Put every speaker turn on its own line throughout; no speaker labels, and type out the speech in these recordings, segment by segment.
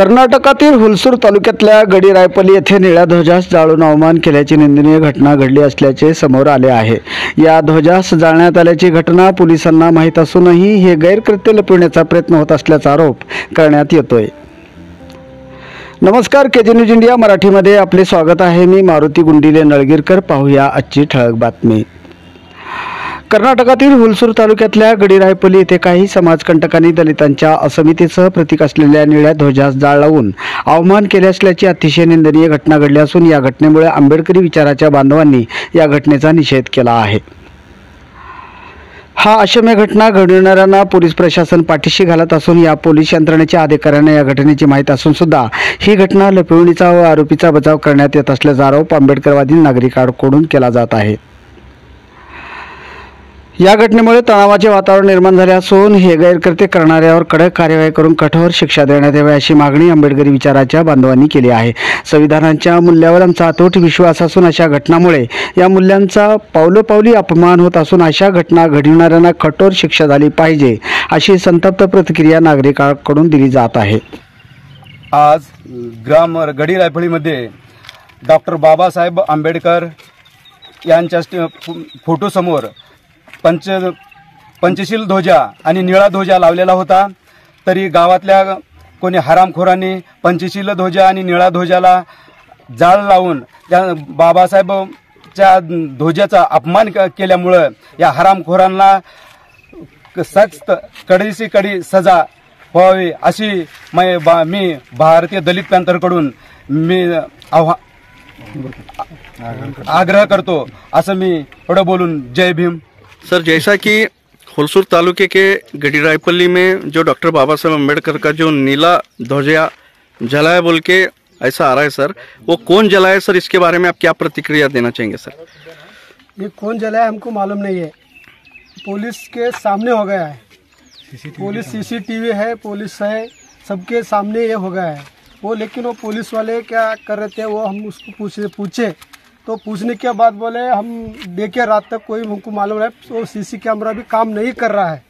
कर्नाटकातील हुलसूर तालुक्यातल्या गडीरायपल्ली येथे निळ्या ध्वजास जाळून अवमान केल्याची निंदनीय घटना घडली असल्याचे समोर आले आहे। या ध्वजास जाळण्यात आल्याची घटना पोलिसांना माहीत असूनही हे गैरकृत्य लपविण्याचा प्रयत्न होत असल्याचा आरोप करण्यात येतोय। नमस्कार, केजी न्यूज इंडिया मराठीमध्ये आपले स्वागत आहे। मी मारुती गुंडिले नळगीरकर। पाहूया आजची ठळक बातमी। कर्नाटकातील हुलसूर तालुक्यातल्या गडीरायपल्ली येथे काही समाजकंटकांनी दलितांच्या अस्मितेचं प्रतीक असलेल्या निळ्या ध्वजास जाळ लावून अवमान केले असल्याची अतिशय निंदनीय घटना घडली असून या घटनेमुळे आंबेडकरी विचाराच्या बांधवांनी या घटनेचा निषेध केला आहे। हा अक्षम्य घटना घडवणाऱ्यांना पोलीस प्रशासन पाठीशी घालत असून या पोलीस यंत्रणेच्या अधिकाऱ्यांना या घटनेची माहिती असून सुद्धा ही घटना लपविण्याचा व आरोपीचा बचाव करण्यात येत असल्याचा आरोप आंबेडकरवादी नागरिकांकडून केला जात आहे। या घटनेमुळे तणावाचे वातावरण निर्माण झाले असून हे गैरकृत्य करणाऱ्यावर कडक कार्यवाही करून कठोर शिक्षा देण्यात यावी अशी मागणी आंबेडकरी विचाराच्या बांधवांनी केली आहे। संविधानाच्या मूल्यावर आमचा अतूट विश्वास असून अशा घटनांमुळे या मूल्यांचा पावलोपावली अपमान होत असून अशा घटना घडविणाऱ्यांना कठोर शिक्षा झाली पाहिजे अशी संतप्त प्रतिक्रिया नागरिकांकडून दिली जात आहे।
आज ग्राम गडीरायपल्लीमध्ये डॉक्टर बाबासाहेब आंबेडकर यांच्या फोटोसमोर पंचशील ध्वजा आणि निळा ध्वजा लावलेला होता, तरी गावातल्या कोणी हरामखोरांनी पंचशील ध्वजा आणि निळा ध्वजाला जाळ लावून त्या बाबासाहेबच्या ध्वजाचा अपमान केल्यामुळे या हरामखोरांना सक्त कडीची कडी सजा व्हावी अशी मी भारतीय दलित पॅंथरकडून मी आग्रह करतो, असं मी थोडं बोलून जय भीम।
सर, जैसा कि हुलसूर तालुके के गडीरायपल्ली में जो डॉक्टर बाबा साहेब अम्बेडकर का जो नीला ध्वजा जलाया बोल के ऐसा आ रहा है सर, वो कौन जलाया सर, इसके बारे में आप क्या प्रतिक्रिया देना चाहेंगे सर?
ये कौन जलाया हमको मालूम नहीं है, पुलिस के सामने हो गया है। पुलिस सीसीटीवी है, पुलिस है, सबके सामने ये हो गया है वो। लेकिन वो पुलिस वाले क्या कर रहे थे वो हम उसको पूछे तो पूछने के बाद बोले हम देखे रात तक कोई हमको मालूम है, वो सीसी कैमरा भी काम नहीं कर रहा है।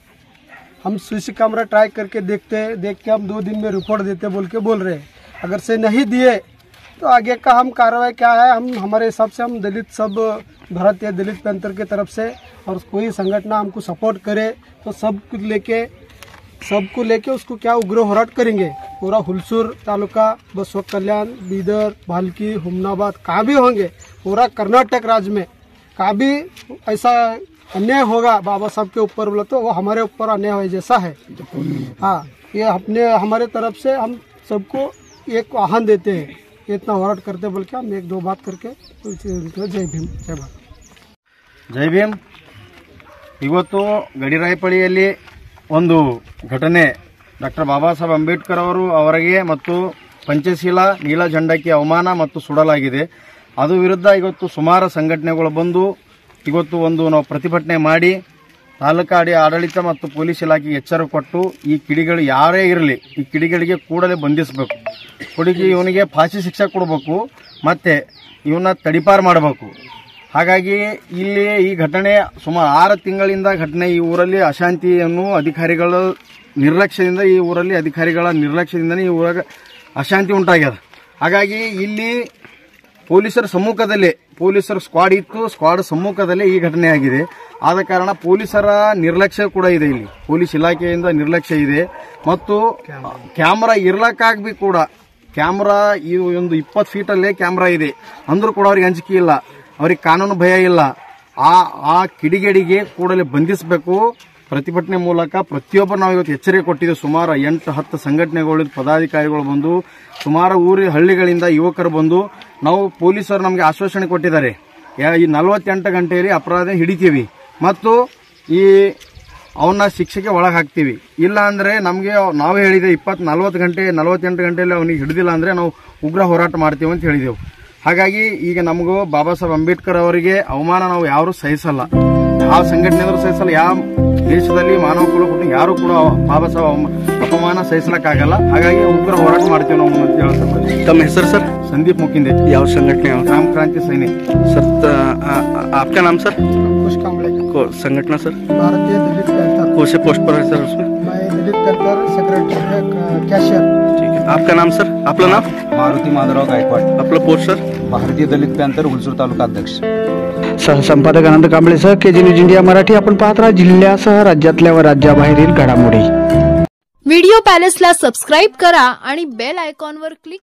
हम सीसी कैमरा ट्राई करके देख के हम 2 दिन में रिपोर्ट देते बोल के बोल रहे हैं। अगर से नहीं दिए तो आगे का हम कार्रवाई क्या है, हम हमारे हिसाब से हम दलित सब भारतीय दलित पैंथर के तरफ से और कोई संगठन हमको सपोर्ट करे तो सबको लेके उसको क्या उग्र होराट करेंगे। पूरा हुलसूर तालुका, बसवा कल्याण, बीदर, भालकी, हुमनाबाद कहाँ भी होंगे, पूरा कर्नाटक राज्य में कहाँ भी ऐसा अन्याय होगा बाबा साहब के ऊपर बोला तो वो हमारे ऊपर अन्याय हो जैसा है। हाँ, ये हमारे तरफ से हम सबको एक आह्वान देते हैं, इतना होराट करते बोल के हम 1-2 बात करके जय भीम जय भारत।
जय भीम। ಇವತ್ತು ಗಡಿರಾಯಪಳ್ಳಿಯಲ್ಲಿ ಒಂದು ಘಟನೆ ಡಾಕ್ಟರ್ ಬಾಬಾ ಸಾಹೇಬ್ ಅಂಬೇಡ್ಕರ್ ಅವರಿಗೆ ಮತ್ತು ಪಂಚಶೀಲ ನೀಲ झंडाಕ್ಕೆ ಅವಮಾನ ಮತ್ತು ಸುಡಲಾಗಿದೆ। ಅದು ವಿರುದ್ಧ ಇವತ್ತು ಸುಮಾರು ಸಂಘಟನೆಗಳು ಬಂದು ಇವತ್ತು ಒಂದು ನಾವು ಪ್ರತಿಭಟನೆ ಮಾಡಿ ತಾಲೂಕಾ ಆಡಳಿತ ಮತ್ತು ಪೊಲೀಸ್ ಇಲಾಖೆಗೆ ಎಚ್ಚರ ಕೊಟ್ಟು ಈ ಕಿಡಿಗಳು ಯಾರೇ ಇರಲಿ ಈ ಕಿಡಿಗಳಿಗೆ ಕೂಡಲೇ ಬಂಧಿಸಬೇಕು, ಇವನಿಗೆ ಫಾಸಿ ಶಿಕ್ಷೆ ಕೊಡಬೇಕು ಮತ್ತೆ ಇವನ್ನ ತಡಿಪಾರು ಮಾಡಬೇಕು। ಹಾಗಾಗಿ ಇಲ್ಲಿ ಈ ಘಟನೆ ಸುಮಾರು 6 ತಿಂಗಳಿಂದ ಘಟನೆ ಈ ಊರಲ್ಲಿ ಅಶಾಂತಿಯನ್ನು ಅಧಿಕಾರಿಗಳ ನಿರ್ಲಕ್ಷ್ಯದಿಂದ ಈ ಊರಾಗ ಅಶಾಂತಿ ಉಂಟಾಗ್ಯದ। ಹಾಗಾಗಿ ಇಲ್ಲಿ ಪೊಲೀಸರ ಸಮ್ಮುಖದಲ್ಲೇ ಪೊಲೀಸರ ಸ್ಕ್ವಾಡ್ ಇತ್ತು, ಸ್ಕ್ವಾಡ್ ಸಮ್ಮುಖದಲ್ಲೇ ಈ ಘಟನೆ ಆಗಿದೆ। ಆದ ಕಾರಣ ಪೊಲೀಸರ ನಿರ್ಲಕ್ಷ್ಯ ಕೂಡ ಇದೆ, ಇಲ್ಲಿ ಪೊಲೀಸ್ ಇಲಾಖೆಯಿಂದ ನಿರ್ಲಕ್ಷ್ಯ ಇದೆ ಮತ್ತು ಕ್ಯಾಮೆರಾ ಇರ್ಲಕ್ಕಾಗಿ ಕೂಡ ಕ್ಯಾಮೆರಾ ಈ ಒಂದು 20 ಫೀಟಲ್ಲೇ ಕ್ಯಾಮೆರಾ ಇದೆ ಅಂದ್ರೂ ಕೂಡ ಅವ್ರಿಗೆ ಅಂಜಿಕೆ ಇಲ್ಲ, ಅವ್ರಿಗೆ ಕಾನೂನು ಭಯ ಇಲ್ಲ। ಆ ಕಿಡಿಗೇಡಿಗೆ ಕೂಡಲೇ ಬಂಧಿಸಬೇಕು। ಪ್ರತಿಭಟನೆ ಮೂಲಕ ಪ್ರತಿಯೊಬ್ಬರು ನಾವು ಇವತ್ತು ಎಚ್ಚರಿಕೆ ಕೊಟ್ಟಿದ್ದೇವೆ। ಸುಮಾರು 8-10 ಸಂಘಟನೆಗಳು ಪದಾಧಿಕಾರಿಗಳು ಬಂದು ಸುಮಾರು ಹಳ್ಳಿಗಳಿಂದ ಯುವಕರು ಬಂದು ನಾವು ಪೊಲೀಸರು ನಮಗೆ ಆಶ್ವಾಸನೆ ಕೊಟ್ಟಿದ್ದಾರೆ, ಈ 48 ಗಂಟೆಯಲ್ಲಿ ಅಪರಾಧ ಹಿಡಿತೀವಿ ಮತ್ತು ಈ ಅವನ್ನ ಶಿಕ್ಷೆಗೆ ಒಳಗೆ ಹಾಕ್ತೀವಿ, ಇಲ್ಲ ಅಂದ್ರೆ ನಮಗೆ ನಾವು ಹೇಳಿದೆ 48 ಗಂಟೆಯಲ್ಲಿ ಅವನಿಗೆ ಹಿಡಿದಿಲ್ಲ ಅಂದ್ರೆ ನಾವು ಉಗ್ರ ಹೋರಾಟ ಮಾಡ್ತೀವಿ ಅಂತ ಹೇಳಿದೆವು। ಹಾಗಾಗಿ ಈಗ ನಮಗೂ ಬಾಬಾ ಸಾಹೇಬ್ ಅಂಬೇಡ್ಕರ್ ಅವರಿಗೆ ಅವಮಾನ ನಾವು ಯಾರು ಸಹಿಸಲ್ಲ, ಯಾವ ಸಂಘಟನೆಗಳು ಸಹಿಸಲ್ಲ, ಯಾವ ದೇಶದಲ್ಲಿ ಮಾನವ ಕುಲ ಹುಟ್ಟು ಯಾರು ಕೂಡ ಬಾಬಾ ಸಾಹೇಬ್ ಅಪಮಾನ ಸಹಿಸಲಕ್ಕಾಗಲ್ಲ। ಹಾಗಾಗಿ ಉಗ್ರ ಹೋರಾಟ ಮಾಡ್ತೀವಿ ನಾವು ಅಂತ ಹೇಳ್ತಾರೆ।
ತಮ್ಮ ಹೆಸರು ಸರ್?
संदीप मुकिंदे।
ಯಾವ ಸಂಘಟನೆ?
राम क्रांति सैनिक
सर। आपका नाम सर?
अंकुश कांबळे।
संगठना सर?
भारतीय दलित पैंथर।
कौन से पोस्ट पर है सर उसमें?
मैं दलित पॅन्थर सेक्रेटरी कॅशियर.
ठीक है, आपका नाम सर? आपलं नाव?
मारुती माधवराव गायकवाड,
आपलं पोस्ट सर?
भारतीय दलित पॅन्थर हुलसूर तालुका अध्यक्ष.
सहसंपादक आनंद कांबळेसह केजी न्यूज इंडिया मराठी. आपण पाहत राहा जिल्ह्यासह राज्यातल्या व राज्याबाहेरील घडामोडी.
व्हिडिओ पॅलेसला सबस्क्राईब करा आणि बेल आयकॉनवर क्लिक